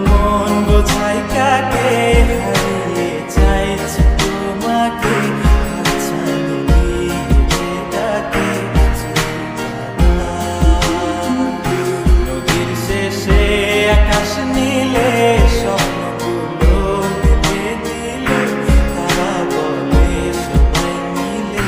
মন বোঝাই কাকে, হারিয়ে চাইছি তোমাকে, হাতছানি দিয়ে ডাকে নদীর শেষে আকাশ নীলে স্বপ্নগুলো দিলে দিলে, তারা বলে সবাই মিলে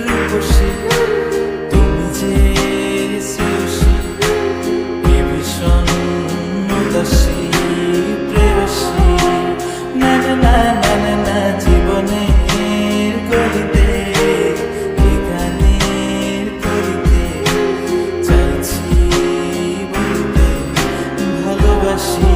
রূপসী তুমি যে শ্রেয়সী, এ ভীষণ উদাসী প্রেয়সী, না না না না না না, জীবনের গলিতে এই গানের কলিতে চাইছি বলতে ভালোবাসি।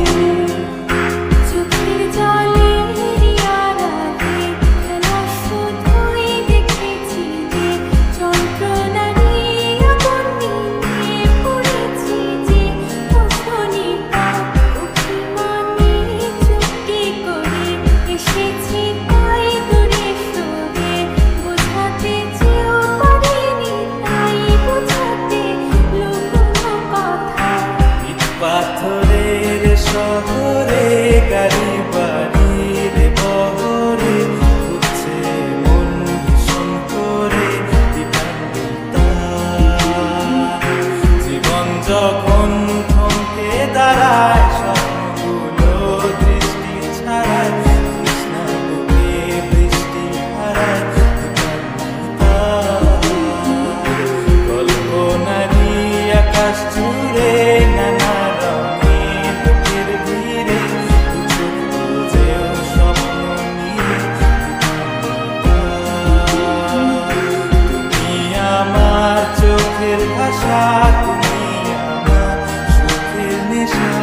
পাথরের শহরে গাড়ি বাড়ির বহরে ঘুরছে মন ভীষণ করে দ্বিধান্বিতা, জীবন যখন থমকে দাঁড়ায় স্বপ্নগুলো দৃষ্টি ছাড়ায়, তৃষ্ণা বুকে বৃষ্টি হারায় দ্বিধান্বিতা, কল্পনারী আকাশ জুড়ে নানা চোখের ভাষা, তুমি আমার সুখের নেশা।